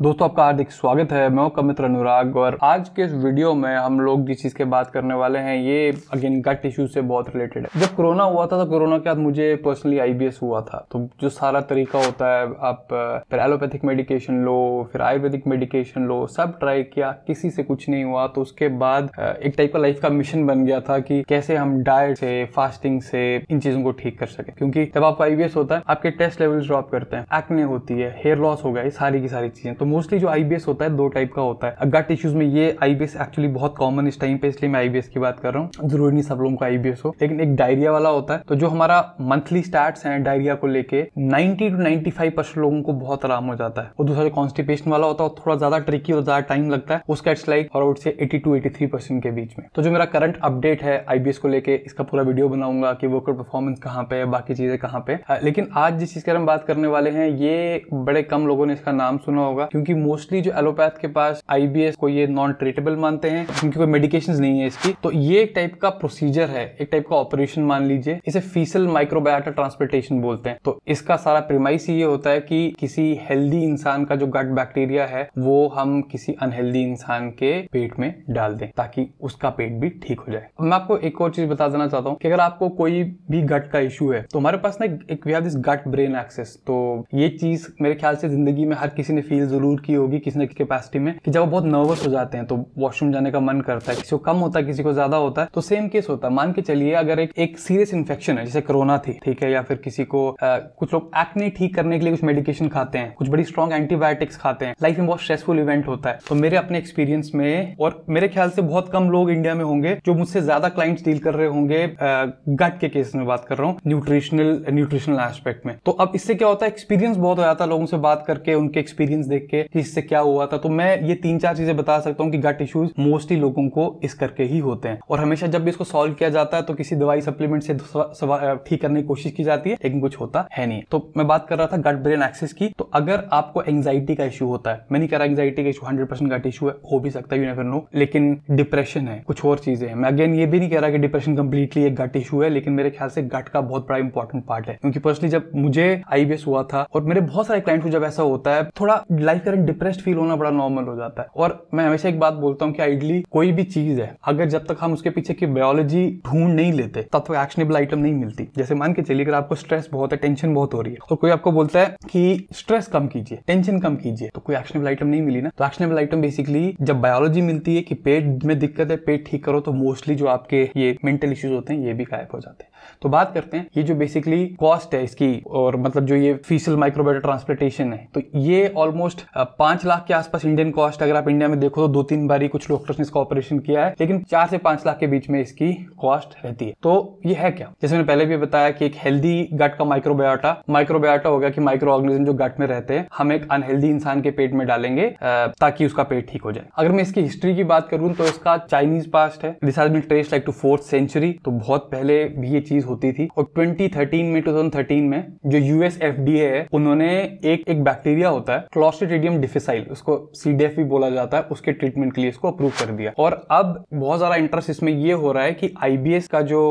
दोस्तों आपका हार्दिक स्वागत है। मैं हूं कमित्र अनुराग और आज के इस वीडियो में हम लोग जिस चीज के बात करने वाले हैं ये अगेन गट इश्यू से बहुत रिलेटेड है। जब कोरोना हुआ था तो कोरोना के बाद मुझे पर्सनली आईबीएस हुआ था। तो जो सारा तरीका होता है, आप फिर एलोपैथिक मेडिकेशन लो, फिर आयुर्वेदिक मेडिकेशन लो, सब ट्राई किया, किसी से कुछ नहीं हुआ। तो उसके बाद एक टाइप का लाइफ का मिशन बन गया था कि कैसे हम डाइट से, फास्टिंग से इन चीजों को ठीक कर सके। क्योंकि जब आपको आईबीएस होता है आपके टेस्ट लेवल्स ड्रॉप करते हैं, एक्ने होती है, हेयर लॉस हो गया, ये सारी की सारी चीजें। तो मोस्टली जो आईबीएस होता है दो टाइप का होता है। गट इश्यूज में ये आईबीएस एक्चुअली बहुत कॉमन इस टाइम पे, इसलिए मैं आईबीएस की बात कर रहा हूँ। जरूरी नहीं सब लोगों को आईबीएस हो, लेकिन एक डायरिया वाला होता है। तो जो हमारा मंथली स्टैट्स हैं डायरिया को लेके 90 to 95% लोगों को बहुत आराम हो जाता है। और दूसरा जो कॉन्स्टिपेशन वाला होता है थोड़ा ज्यादा ट्रिकी और ज्यादा टाइम लगता है, उसका इट्स लाइक अराउंड से 80 to 83% के बीच में। तो जो मेरा करंट अपडेट है आईबीएस को लेके, इसका पूरा वीडियो बनाऊंगा कि वर्कआउट परफॉर्मेंस कहाँ पे है, बाकी चीजें कहाँ पे। लेकिन आज जिस चीज की हम बात करने वाले हैं ये बड़े कम लोगों ने इसका नाम सुना होगा, क्योंकि मोस्टली जो एलोपैथ के पास आईबीएस को ये नॉन ट्रीटेबल मानते हैं, क्योंकि कोई मेडिकेशंस नहीं है इसकी। तो ये एक टाइप का प्रोसीजर है, एक टाइप का ऑपरेशन मान लीजिए। इसे फीसल माइक्रोबायोटा ट्रांसप्लांटेशन बोलते हैं। तो इसका सारा प्रीमाइस ये होता है कि किसी हेल्दी इंसान का जो गट बैक्टीरिया है वो हम किसी अनहेल्दी इंसान के पेट में डाल दें ताकि उसका पेट भी ठीक हो जाए। अब मैं आपको एक और चीज बता देना चाहता हूँ कि अगर आपको कोई भी गट का इश्यू है तो हमारे पास ना एक we have this gut brain access. तो ये चीज मेरे ख्याल से जिंदगी में हर किसी ने फील जरूर की होगी किसी न किसी कैपेसिटी में, कि जब वो बहुत नर्वस हो जाते हैं तो वॉशरूम जाने का मन करता है। किसी को कम होता है, किसी को ज्यादा होता है। तो सेम केस होता है। मान के चलिए अगर एक सीरियस इन्फेक्शन है, जैसे कोरोना थी, ठीक है, या फिर किसी को कुछ लोग एक्ने ठीक करने के लिए कुछ मेडिकेशन खाते हैं, कुछ बड़ी स्ट्रॉन्ग एंटीबायोटिक्स खाते हैं, लाइफ में बहुत स्ट्रेसफुल इवेंट होता है। तो मेरे अपने एक्सपीरियंस में, और मेरे ख्याल से बहुत कम लोग इंडिया में होंगे जो मुझसे ज्यादा क्लाइंट्स डील कर रहे होंगे गट के केस में बात कर रहा हूँ, न्यूट्रिशनल एस्पेक्ट में। तो अब इससे क्या होता है, एक्सपीरियंस बहुत हो जाता है लोगों से बात करके, उनके एक्सपीरियंस देख के कि इससे क्या हुआ था। तो मैं ये 3-4 चीजें बता सकता हूँ कि गट इश्यूज मोस्टली लोगों को इस करके ही होते हैं। और हमेशा जब भी इसको सॉल्व किया जाता है तो किसी दवाई सप्लीमेंट से ठीक करने की कोशिश की जाती है, लेकिन कुछ होता है नहीं। तो मैं बात कर रहा था गट ब्रेन एक्सेस की। तो अगर आपको एंजाइटी का इश्यू होता है, मैं नहीं कह रहा एंजाइटी का इश्यू 100% गट इश्यू है, हो भी सकता है, यू नेवर नो, लेकिन डिप्रेशन है, कुछ और चीजें हैं। मैं अगेन ये भी नहीं कह रहा कि डिप्रेशन कंप्लीटली एक गट इश्यू है, लेकिन मेरे ख्याल से गट का बहुत बड़ा इंपॉर्टेंट पार्ट है। क्योंकि पर्सनली जब मुझे आईबीएस हुआ था और मेरे बहुत सारे क्लाइंट्स को जब ऐसा होता है, थोड़ा लाइफ का डिप्रेस्ड फील होना बड़ा नॉर्मल हो जाता है। और मैं हमेशा एक बात बोलता हूँ कि आइडली कोई भी चीज है, अगर जब तक हम उसके पीछे की बायोलॉजी ढूंढ नहीं लेते तब तक एक्शनेबल आइटम नहीं मिलती। जैसे मान के चलिए अगर आपको स्ट्रेस बहुत है, टेंशन बहुत हो रही है, तो कोई आपको बोलता है कि स्ट्रेस कम कीजिए, टेंशन कम कीजिए, तो कोई एक्शनेबल आइटम नहीं मिली ना। तो एक्शनेबल आइटम बेसिकली जब बायोलॉजी मिलती है कि पेट में दिक्कत है, पेट ठीक करो, तो मोस्टली जो आपके ये मेंटल इश्यूज होते हैं ये भी गायब हो जाते हैं। तो बात करते हैं ये जो बेसिकली कॉस्ट है इसकी, और मतलब जो ये फीसल माइक्रोबायोटा ट्रांसप्लांटेशन है, तो ये ऑलमोस्ट 5 लाख के आसपास इंडियन कॉस्ट। अगर आप इंडिया में देखो तो 2-3 बारी कुछ डॉक्टर्स ने इसका ऑपरेशन किया है, लेकिन 4 से 5 लाख के बीच में इसकी कॉस्ट रहती है। तो ये है क्या, जैसे मैंने पहले भी बताया कि एक हेल्दी गट का माइक्रोबायोटा हो गया कि माइक्रो ऑर्गेनिज्म जो गट में रहते हैं, हम एक अनहेल्दी इंसान के पेट में डालेंगे ताकि उसका पेट ठीक हो जाए। अगर मैं इसकी हिस्ट्री की बात करूं तो इसका चाइनीज पास्ट है। This has been traced like to 4th century। तो बहुत पहले भी ये चीज होती थी। और 2013 में जो यूएस एफडीए है, उन्होंने एक बैक्टीरिया होता है क्लोस्ट्रीडियम डिफिसाइल, उसको सीडीएफ भी बोला जाता है, उसके ट्रीटमेंट के लिए इसको अप्रूव कर दिया। और अब बहुत ज्यादा इंटरेस्ट इसमें ये हो रहा है कि आईबीएस का जो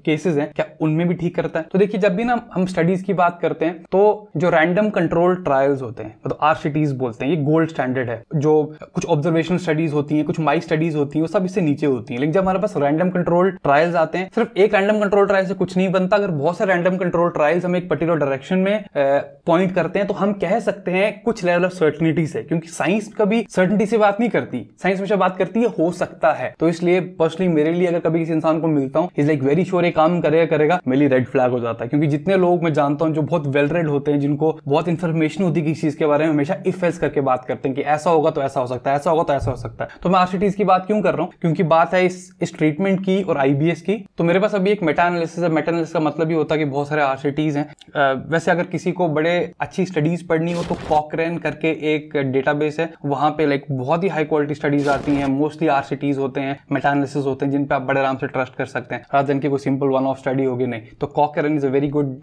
केसेस हैं क्या उनमें भी ठीक करता है। तो देखिए जब भी ना हम स्टडीज की बात करते हैं तो जो रैंडम कंट्रोल ट्रायल्स होते हैं, मतलब आरसीटीज बोलते हैं, ये गोल्ड स्टैंडर्ड है। जो कुछ ऑब्जर्वेशनल स्टडीज होती हैं, कुछ माइस स्टडीज होती हैं, वो सब इससे नीचे होती हैं। लेकिन जब हमारे पास रैंडम कंट्रोल ट्रायल्स आते हैं, सिर्फ एक रैंडम कंट्रोल ट्रायल से कुछ नहीं बनता। अगर बहुत सारे रैंडम कंट्रोल ट्रायल्स हम एक पर्टिकुलर डायरेक्शन में पॉइंट करते हैं तो हम कह सकते हैं कुछ लेवल ऑफ सर्टेनिटी से, क्योंकि साइंस कभी सर्टेनिटी से बात नहीं करती, साइंस हमेशा बात करती है हो सकता है। तो इसलिए पर्सनली मेरे लिए अगर कभी किसी इंसान को मिलता हूं, इज लाइक वेरी श्योर ये काम करेगा, मेरे लिए रेड फ्लैग हो जाता है। क्योंकि जितने लोग मैं जानता हूं जो बहुत वेल रेड होते हैं, जिनको बहुत इंफॉर्मेशन होती है किसी चीज के बारे में, हमेशा इफ एल्स करके बात करते हैं कि ऐसा होगा तो ऐसा हो सकता है, ऐसा होगा तो ऐसा हो सकता है। तो मैं आरसीटीज की बात क्यों कर रहा हूं, क्योंकि बात है इस ट्रीटमेंट की और आईबीएस की। तो मेरे पास अभी एक मेटा एनालिसिस है। मेटा एनालिसिस का मतलब ये होता है कि बहुत सारे आरसीटीज हैं। वैसे अगर किसी को बड़े अच्छी स्टडीज पढ़नी हो तो कॉकरेन करके एक डेटाबेस है, वहां पे लाइक बहुत ही हाई क्वालिटी स्टडीज आती हैं, मोस्टली आरसीटीज होते हैं, मेटा एनालिसिस होते हैं, जिन पे आप बड़े आराम से ट्रस्ट कर सकते हैं, रादर देन कि कोई सिंपल वन ऑफ स्टडी होगी नहीं। तो कॉकरेन is a very good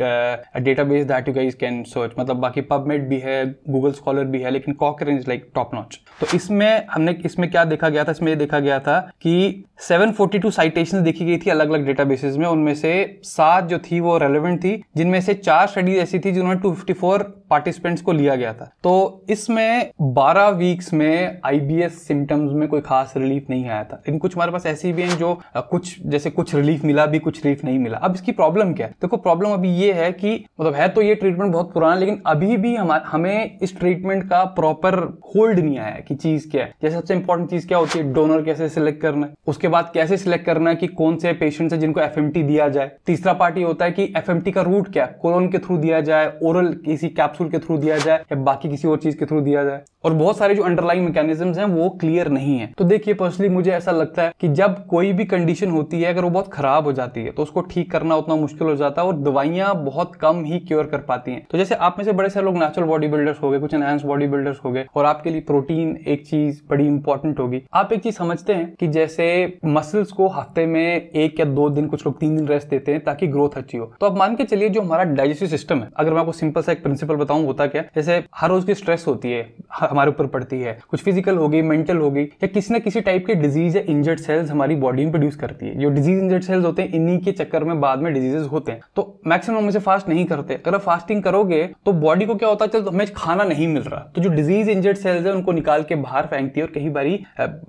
database that you guys can search. मतलब बाकी पबमेड भी है, गूगल स्कॉलर भी है, लेकिन कॉकरेन इज लाइक टॉप नॉच। तो इसमें क्या देखा गया था, इसमें ये देखा गया था कि 742 साइटेशंस देखी गई थी अलग अलग डेटाबेसेस में। उनमें से से 7 जो थी वो रेलेवेंट थी, जिनमें से 4 स्टडीज ऐसी थी जिन्होंने 254 पार्टिसिपेंट्स को लिया गया था। तो इसमें 12 वीक्स में IBS सिम्टम्स में कोई खास रिलीफ नहीं आया था। लेकिन कुछ हमारे पास ऐसी भी हैं जो कुछ रिलीफ मिला भी, कुछ रिलीफ नहीं मिला। अब इसकी प्रॉब्लम क्या है? देखो प्रॉब्लम अभी ये है कि मतलब है तो ये ट्रीटमेंट बहुत पुराना, लेकिन अभी भी हमें इस ट्रीटमेंट का प्रॉपर होल्ड नहीं आया कि चीज क्या है। जैसे सबसे इंपॉर्टेंट चीज क्या होती है, डोनर कैसे सिलेक्ट करना है, उसके बाद कैसे सिलेक्ट करना है कि कौन से पेशेंट्स है जिनको FMT दिया जाए। तीसरा पार्ट ये होता है कि FMT का रूट क्या है, कोलोन के थ्रू दिया जाए, ओरल किसी कैप्सूल के थ्रू दिया जाए या बाकी किसी और चीज के थ्रू दिया जाए। और बहुत सारे जो अंडरलाइंग मैकेनिज्म्स हैं वो क्लियर नहीं है। तो देखिए पर्सनली मुझे ऐसा लगता है कि जब कोई भी कंडीशन होती है, अगर वो बहुत खराब हो जाती है तो उसको ठीक करना उतना मुश्किल हो जाता है और दवाइयां बहुत कम ही क्योर कर पाती हैं। तो जैसे आप में से बड़े सारे लोग नेचुरल बॉडी बिल्डर्स हो गए, कुछ एनहांस बॉडी बिल्डर्स हो गए, और आपके लिए प्रोटीन एक चीज बड़ी इंपॉर्टेंट होगी। आप एक चीज समझते हैं कि जैसे मसल्स को हफ्ते में 1 या 2 दिन, कुछ लोग 3 दिन रेस्ट देते हैं ताकि ग्रोथ अच्छी हो। तो आप मान के चलिए जो हमारा डाइजेस्टिव सिस्टम है, अगर मैं आपको सिंपल सा एक प्रिंसिपल बताऊं होता क्या, जैसे हर रोज की स्ट्रेस होती है हमारे ऊपर पड़ती है, कुछ फिजिकल होगी, मेंटल होगी, या किसी न किसी टाइप के डिजीज या इंजर्ड सेल्स हमारी बॉडी में प्रोड्यूस करती है। जो डिजीज इंजर्ड सेल्स होते हैं, इन्हीं के चक्कर में बाद में डिजीजेस होते हैं। तो मैक्सिमम में से फास्ट नहीं करते। अगर आप फास्टिंग करोगे तो बॉडी को क्या होता है, चल हमें खाना नहीं मिल रहा, तो जो डिजीज इंजर्ड सेल्स है उनको निकाल के बाहर फेंकती है। और कई बारी,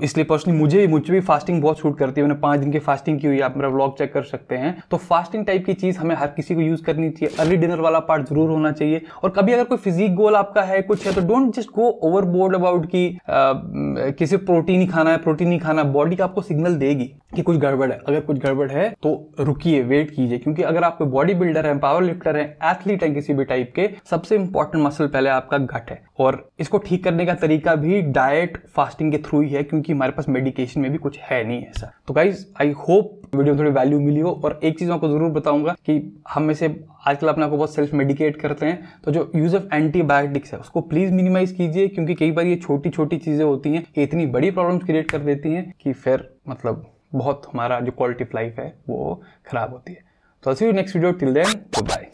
इसलिए पर्सनली मुझे भी फास्टिंग बहुत शूट करती है। मैंने 5 दिन की फास्टिंग की हुई, आप मेरा व्लॉग चेक कर सकते हैं। तो फास्टिंग टाइप की चीज हमें हर किसी को यूज करनी चाहिए। अर्ली डिनर वाला पार्ट जरूर होना चाहिए। और कभी अगर कोई फिजिक गोल आपका है, कुछ है, तो don't just go overboard about कि किसी प्रोटीन ही खाना है, प्रोटीन ही खाना है। बॉडी का आपको सिग्नल देगी कि कुछ गड़बड़ है। अगर कुछ गड़बड़ है तो रुकिए, वेट कीजिए, क्योंकि अगर आप कोई बॉडी बिल्डर है, पावर लिफ्टर है, एथलीट है किसी भी टाइप के, सबसे इंपॉर्टेंट मसल पहले आपका गट है। और इसको ठीक करने का तरीका भी डाइट, फास्टिंग के थ्रू ही है, क्योंकि हमारे पास मेडिकेशन में भी कुछ है नहीं ऐसा। तो गाइज आई होप वीडियो में थोड़ी वैल्यू मिली हो। और एक चीज मैं आपको जरूर बताऊंगा कि हम में से आजकल अपने आपको बहुत सेल्फ मेडिकेट करते हैं, तो जो यूज ऑफ एंटीबायोटिक्स है उसको प्लीज मिनिमाइज कीजिए, क्योंकि कई बार ये छोटी छोटी चीजें होती हैं, ये इतनी बड़ी प्रॉब्लम्स क्रिएट कर देती हैं कि फिर मतलब बहुत हमारा जो क्वालिटी ऑफ लाइफ है वो खराब होती है। तो I see you next video, till then good bye.